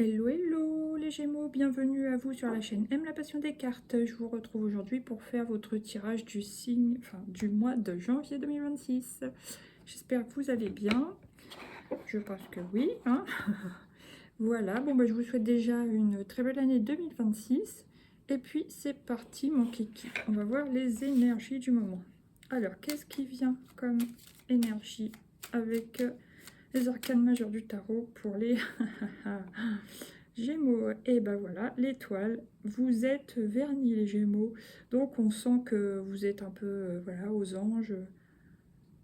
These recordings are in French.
Hello, hello les Gémeaux, bienvenue à vous sur la chaîne Aime la passion des cartes. Je vous retrouve aujourd'hui pour faire votre tirage du signe, du mois de janvier 2026. J'espère que vous allez bien. Je pense que oui, hein. Voilà, bon bah je vous souhaite déjà une très belle année 2026. Et puis c'est parti mon kiki. On va voir les énergies du moment. Alors, qu'est-ce qui vient comme énergie avec les arcanes majeures du tarot pour les Gémeaux? Et ben voilà, l'étoile, vous êtes vernis les Gémeaux, donc on sent que vous êtes un peu voilà, aux anges,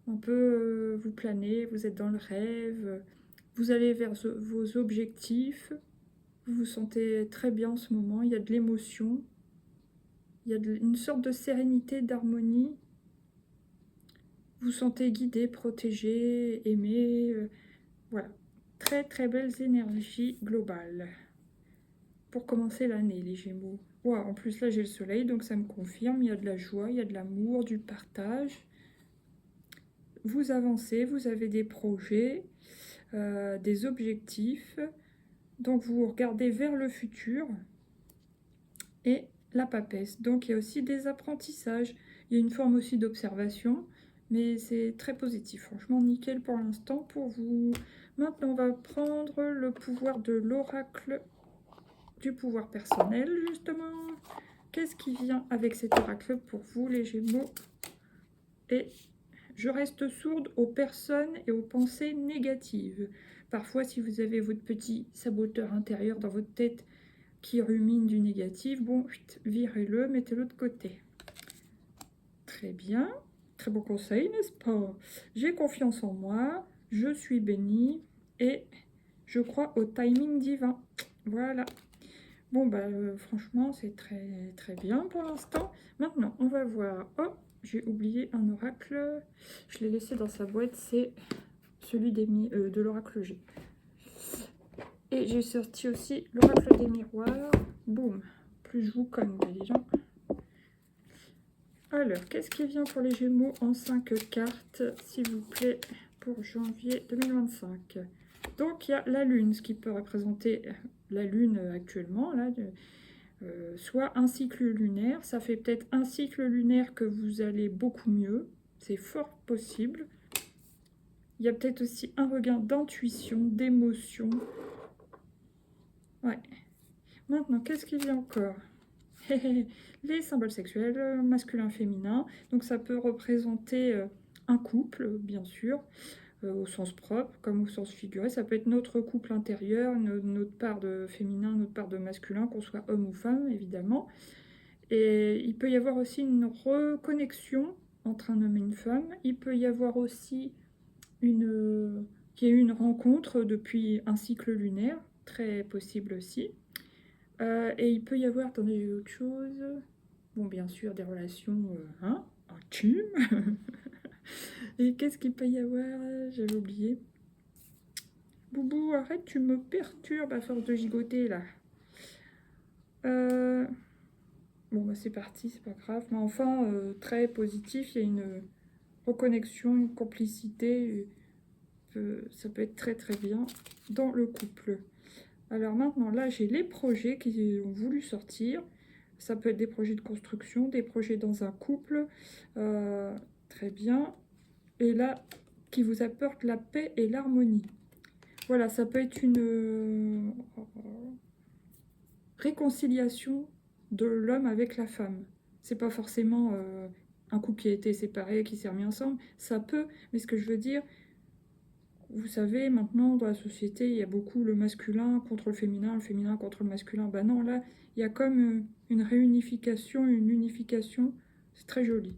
un peu vous planez, vous êtes dans le rêve, vous allez vers vos objectifs, vous vous sentez très bien en ce moment, il y a de l'émotion, il y a une sorte de sérénité, d'harmonie, vous vous sentez guidé, protégé, aimé, voilà. Très très belles énergies globales pour commencer l'année, les Gémeaux. Wow, en plus là j'ai le soleil, donc ça me confirme, il y a de la joie, il y a de l'amour, du partage. Vous avancez, vous avez des projets, des objectifs, donc vous regardez vers le futur. Et la papesse, donc il y a aussi des apprentissages, il y a une forme aussi d'observation, mais c'est très positif, franchement nickel pour l'instant pour vous. Maintenant on va prendre le pouvoir de l'oracle du pouvoir personnel, justement. Qu'est-ce qui vient avec cet oracle pour vous, les Gémeaux? Et je reste sourde aux personnes et aux pensées négatives. Parfois, si vous avez votre petit saboteur intérieur dans votre tête qui rumine du négatif, bon, virez-le, mettez-le de côté. Très bien. Très beau conseil, n'est-ce pas? J'ai confiance en moi, je suis bénie et je crois au timing divin. Voilà. Bon, bah, franchement, c'est très, très bien pour l'instant. Maintenant, on va voir. Oh, j'ai oublié un oracle. Je l'ai laissé dans sa boîte. C'est celui de l'oracle G. Et j'ai sorti aussi l'oracle des miroirs. Boum. Plus je vous connais, les gens. Alors, qu'est-ce qui vient pour les Gémeaux en 5 cartes, s'il vous plaît, pour janvier 2025? Donc, il y a la Lune, ce qui peut représenter la Lune actuellement, là, soit un cycle lunaire. Ça fait peut-être un cycle lunaire que vous allez beaucoup mieux. C'est fort possible. Il y a peut-être aussi un regain d'intuition, d'émotion. Ouais. Maintenant, qu'est-ce qu'il y a encore? Les symboles sexuels, masculin, féminin. Donc ça peut représenter un couple, bien sûr, au sens propre comme au sens figuré. Ça peut être notre couple intérieur, notre part de féminin, notre part de masculin, qu'on soit homme ou femme, évidemment. Et il peut y avoir aussi une reconnexion entre un homme et une femme. Il peut y avoir aussi qu'il y ait eu une rencontre depuis un cycle lunaire, très possible aussi. Et il peut y avoir, attendez, j'ai autre chose. Bon, bien sûr, des relations intimes. Et qu'est-ce qu'il peut y avoir? J'avais oublié. Boubou, arrête, tu me perturbes à force de gigoter, là. Bon, bah c'est parti, c'est pas grave. Mais enfin, très positif, il y a une reconnexion, une complicité. Ça peut être très très bien dans le couple. Alors maintenant, là, j'ai les projets qui ont voulu sortir. Ça peut être des projets de construction, des projets dans un couple. Très bien. Et là, qui vous apporte la paix et l'harmonie. Voilà, ça peut être une réconciliation de l'homme avec la femme. C'est pas forcément un couple qui a été séparé, qui s'est remis ensemble. Ça peut, mais ce que je veux dire, vous savez, maintenant, dans la société, il y a beaucoup le masculin contre le féminin contre le masculin. Ben non, là, il y a comme une réunification, une unification. C'est très joli.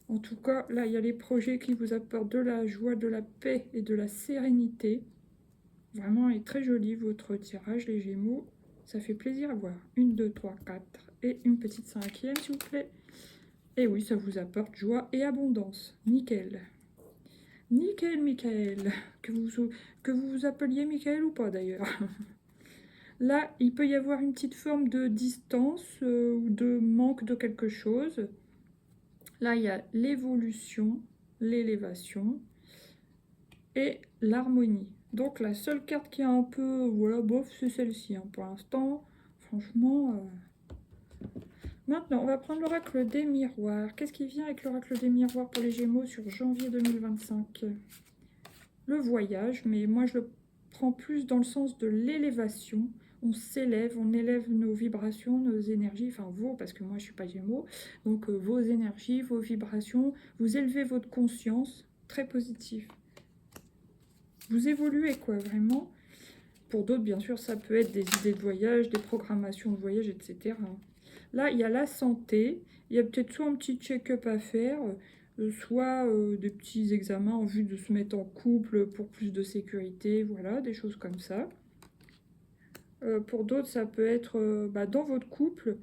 En tout cas, là, il y a les projets qui vous apportent de la joie, de la paix et de la sérénité. Vraiment, il est très joli, votre tirage, les Gémeaux. Ça fait plaisir à voir. 1, 2, 3, 4 et une petite cinquième, s'il vous plaît. Et oui, ça vous apporte joie et abondance. Nickel. Nickel, Michael. Que vous vous appeliez Michael ou pas, d'ailleurs. Là, il peut y avoir une petite forme de distance ou de manque de quelque chose. Là, il y a l'évolution, l'élévation et l'harmonie. Donc la seule carte qui est un peu, voilà, bof, c'est celle-ci, hein, pour l'instant. Franchement... Maintenant, on va prendre l'oracle des miroirs. Qu'est-ce qui vient avec l'oracle des miroirs pour les Gémeaux sur janvier 2025? Le voyage, mais moi je le prends plus dans le sens de l'élévation. On s'élève, on élève nos vibrations, nos énergies, enfin vos, parce que moi je ne suis pas Gémeaux, donc vos énergies, vos vibrations, vous élevez votre conscience, très positif. Vous évoluez quoi, vraiment. Pour d'autres, bien sûr, ça peut être des idées de voyage, des programmations de voyage, etc. Là, il y a la santé, il y a peut-être soit un petit check-up à faire, soit des petits examens en vue de se mettre en couple pour plus de sécurité, voilà, des choses comme ça. Pour d'autres, ça peut être dans votre couple,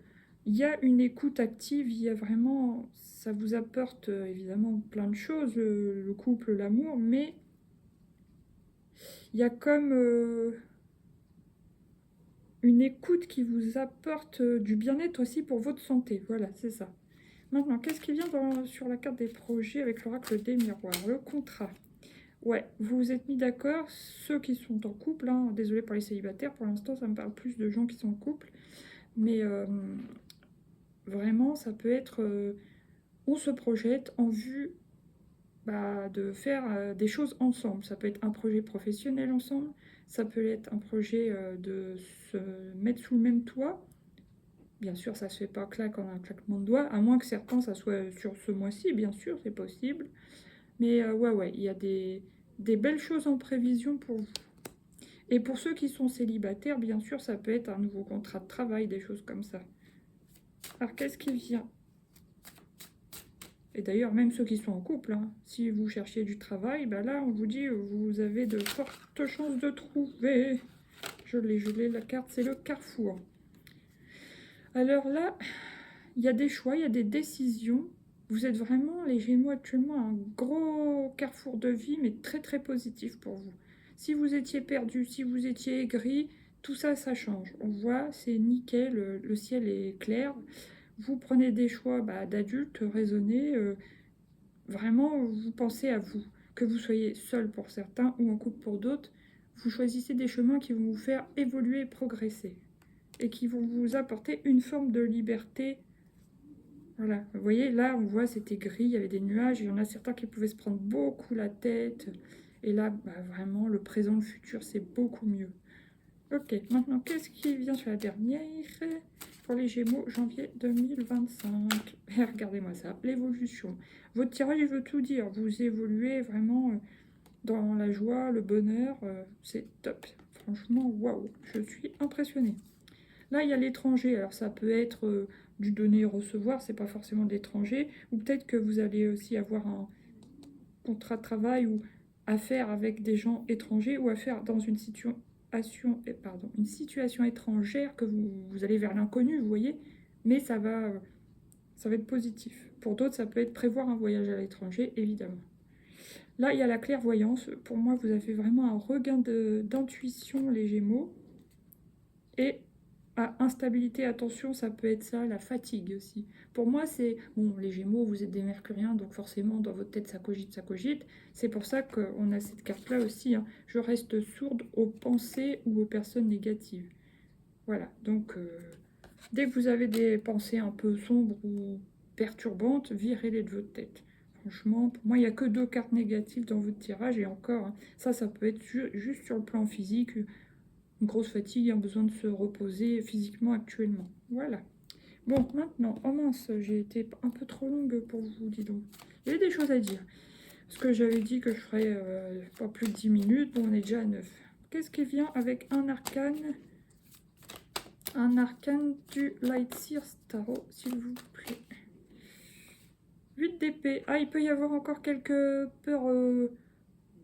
il y a une écoute active, il y a vraiment, ça vous apporte évidemment plein de choses, le couple, l'amour, mais il y a comme une écoute qui vous apporte du bien-être aussi pour votre santé, voilà, c'est ça. Maintenant, qu'est-ce qui vient sur la carte des projets avec l'oracle des miroirs? Le contrat. Ouais, vous vous êtes mis d'accord, ceux qui sont en couple, hein, désolé pour les célibataires, pour l'instant ça me parle plus de gens qui sont en couple, mais vraiment ça peut être, on se projette en vue de faire des choses ensemble. Ça peut être un projet professionnel ensemble, ça peut être un projet de se mettre sous le même toit. Bien sûr, ça se fait pas claque en un claquement de doigts, à moins que certains, ça soit sur ce mois-ci, bien sûr, c'est possible. Mais ouais, il y a des belles choses en prévision pour vous. Et pour ceux qui sont célibataires, bien sûr, ça peut être un nouveau contrat de travail, des choses comme ça. Alors, qu'est-ce qui vient? Et d'ailleurs, même ceux qui sont en couple, hein, si vous cherchiez du travail, là, on vous dit, vous avez de fortes chances de trouver. Je l'ai, la carte, c'est le carrefour. Alors là, il y a des choix, il y a des décisions. Vous êtes vraiment, les Gémeaux, actuellement, un gros carrefour de vie, mais très très positif pour vous. Si vous étiez perdu, si vous étiez aigri, tout ça, ça change. On voit, c'est nickel, le ciel est clair. Vous prenez des choix d'adultes raisonnés. Vraiment, vous pensez à vous. Que vous soyez seul pour certains ou en couple pour d'autres, vous choisissez des chemins qui vont vous faire évoluer et progresser. Et qui vont vous apporter une forme de liberté. Voilà, vous voyez, là, on voit, c'était gris, il y avait des nuages, il y en a certains qui pouvaient se prendre beaucoup la tête. Et là, vraiment, le présent, le futur, c'est beaucoup mieux. Ok, maintenant, qu'est-ce qui vient sur la dernière pour les Gémeaux, janvier 2025? Et regardez-moi ça, l'évolution. Votre tirage, il veut tout dire. Vous évoluez vraiment dans la joie, le bonheur. C'est top. Franchement, waouh, je suis impressionnée. Là, il y a l'étranger. Alors, ça peut être du donner et recevoir, c'est pas forcément de l'étranger. Ou peut-être que vous allez aussi avoir un contrat de travail ou affaire avec des gens étrangers ou affaire dans une situation étrangère que vous allez vers l'inconnu, vous voyez. Mais ça va être positif. Pour d'autres, ça peut être prévoir un voyage à l'étranger, évidemment. Là, il y a la clairvoyance. Pour moi, vous avez vraiment un regain d'intuition, les Gémeaux. Et instabilité, attention, ça peut être ça, la fatigue aussi. Pour moi, c'est... Bon, les Gémeaux, vous êtes des Mercuriens, donc forcément, dans votre tête, ça cogite, ça cogite. C'est pour ça qu'on a cette carte-là aussi. Hein. Je reste sourde aux pensées ou aux personnes négatives. Voilà, donc dès que vous avez des pensées un peu sombres ou perturbantes, virez-les de votre tête. Franchement, pour moi, il n'y a que 2 cartes négatives dans votre tirage, et encore, hein, ça peut être juste sur le plan physique, une grosse fatigue, un besoin de se reposer physiquement actuellement. Voilà. Bon, maintenant, oh mince, j'ai été un peu trop longue pour vous, dis donc. Il y avait des choses à dire. Parce que j'avais dit que je ferais pas plus de 10 minutes, bon, on est déjà à 9. Qu'est-ce qui vient avec un arcane? Un arcane du Lightseer Tarot, s'il vous plaît. 8 d'épée. Ah, il peut y avoir encore quelques peurs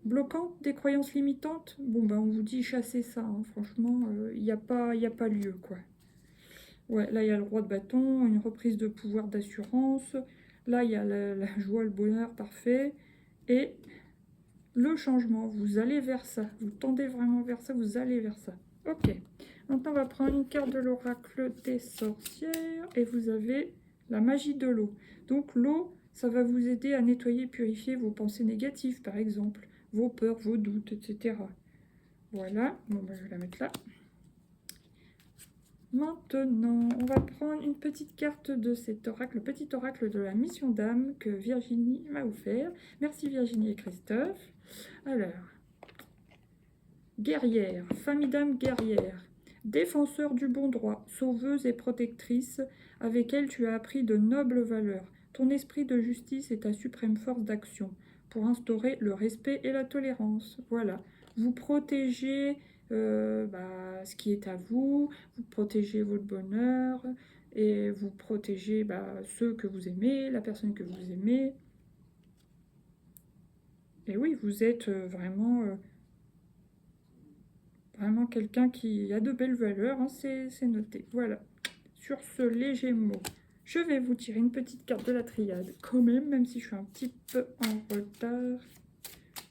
bloquantes, des croyances limitantes. Bon, on vous dit chasser ça, hein. Franchement, il n'y a pas lieu, quoi. Ouais, là, il y a le roi de bâton, une reprise de pouvoir d'assurance. Là, il y a la joie, le bonheur, parfait. Et le changement, vous allez vers ça. Vous tendez vraiment vers ça, vous allez vers ça. Ok. Maintenant, on va prendre une carte de l'oracle des sorcières. Et vous avez la magie de l'eau. Donc, l'eau, ça va vous aider à nettoyer et purifier vos pensées négatives, par exemple. Vos peurs, vos doutes, etc. Voilà, bon, bah, je vais la mettre là. Maintenant, on va prendre une petite carte de cet oracle, le petit oracle de la mission d'âme que Virginie m'a offert. Merci Virginie et Christophe. Alors, guerrière, famille d'âme guerrière, défenseur du bon droit, sauveuse et protectrice, avec elle tu as appris de nobles valeurs. Ton esprit de justice est ta suprême force d'action pour instaurer le respect et la tolérance. Voilà, vous protégez ce qui est à vous, vous protégez votre bonheur et vous protégez ceux que vous aimez, la personne que vous aimez. Et oui, vous êtes vraiment quelqu'un qui a de belles valeurs, hein, c'est noté. Voilà. Sur ce, les Gémeaux, je vais vous tirer une petite carte de la triade, quand même si je suis un petit peu en retard.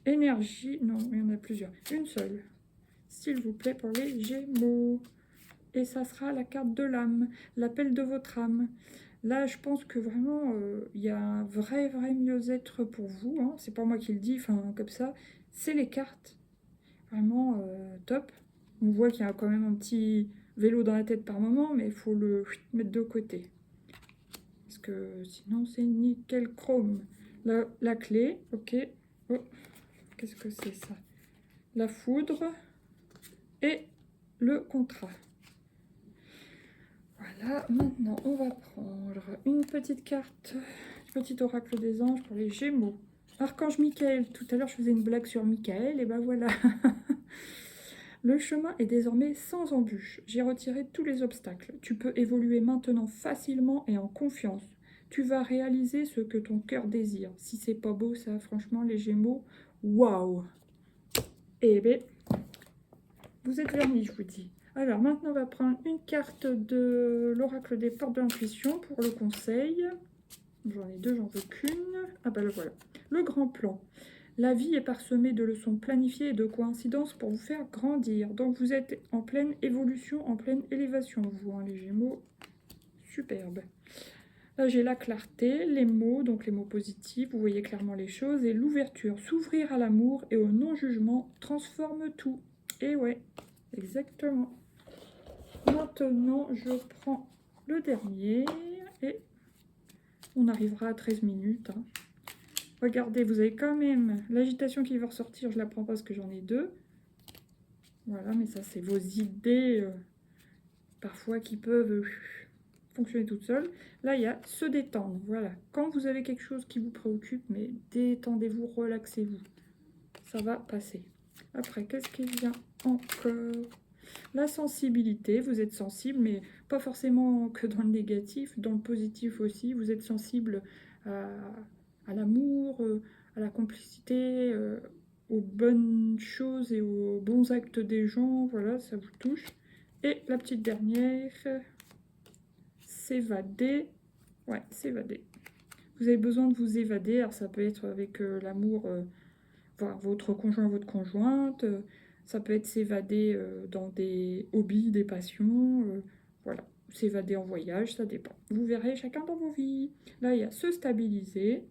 Énergie, non, il y en a plusieurs. Une seule, s'il vous plaît, pour les Gémeaux. Et ça sera la carte de l'âme, l'appel de votre âme. Là, je pense que vraiment, il y a un vrai mieux-être pour vous. Hein. C'est pas moi qui le dis, enfin, comme ça. C'est les cartes. Vraiment top. On voit qu'il y a quand même un petit vélo dans la tête par moment, mais il faut le mettre de côté. Parce que sinon, c'est nickel chrome. La clé, ok. Oh, qu'est-ce que c'est ça? La foudre et le contrat. Voilà, maintenant, on va prendre une petite carte, du petit oracle des anges pour les Gémeaux. Archange Michael, tout à l'heure je faisais une blague sur Michael, et ben voilà. Le chemin est désormais sans embûches. J'ai retiré tous les obstacles. Tu peux évoluer maintenant facilement et en confiance. Tu vas réaliser ce que ton cœur désire. Si c'est pas beau ça, franchement, les Gémeaux, waouh! Eh bien, vous êtes vernis, je vous dis. Alors maintenant, on va prendre une carte de l'oracle des portes de l'intuition pour le conseil. J'en ai deux, j'en veux qu'une. Ah bah le voilà. Le grand plan. La vie est parsemée de leçons planifiées et de coïncidences pour vous faire grandir. Donc vous êtes en pleine évolution, en pleine élévation, vous, hein, les Gémeaux. Superbe. Là, j'ai la clarté, les mots, donc les mots positifs, vous voyez clairement les choses, et l'ouverture. S'ouvrir à l'amour et au non-jugement transforme tout. Et ouais, exactement. Maintenant, je prends le dernier et on arrivera à 13 minutes. Hein. Regardez, vous avez quand même l'agitation qui va ressortir. Je la prends parce que j'en ai deux. Voilà, mais ça, c'est vos idées parfois qui peuvent fonctionner toutes seules. Là, il y a se détendre. Voilà, quand vous avez quelque chose qui vous préoccupe, mais détendez-vous, relaxez-vous. Ça va passer. Après, qu'est-ce qui vient encore? La sensibilité, vous êtes sensible, mais pas forcément que dans le négatif, dans le positif aussi. Vous êtes sensible à l'amour, à la complicité, aux bonnes choses et aux bons actes des gens. Voilà, ça vous touche. Et la petite dernière, s'évader. Ouais, s'évader. Vous avez besoin de vous évader. Alors ça peut être avec l'amour, votre conjoint, votre conjointe. Ça peut être s'évader dans des hobbies, des passions. Voilà, s'évader en voyage, ça dépend. Vous verrez chacun dans vos vies. Là, il y a se stabiliser,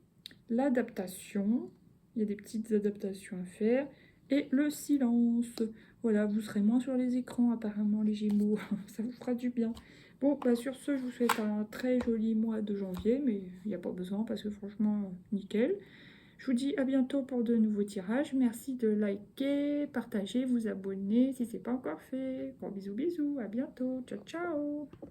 l'adaptation. Il y a des petites adaptations à faire. Et le silence. Voilà, vous serez moins sur les écrans apparemment, les Gémeaux. Ça vous fera du bien. Bon, sur ce, je vous souhaite un très joli mois de janvier, mais il n'y a pas besoin parce que franchement, nickel. Je vous dis à bientôt pour de nouveaux tirages. Merci de liker, partager, vous abonner si ce n'est pas encore fait. Bon, bisous, bisous, à bientôt. Ciao, ciao.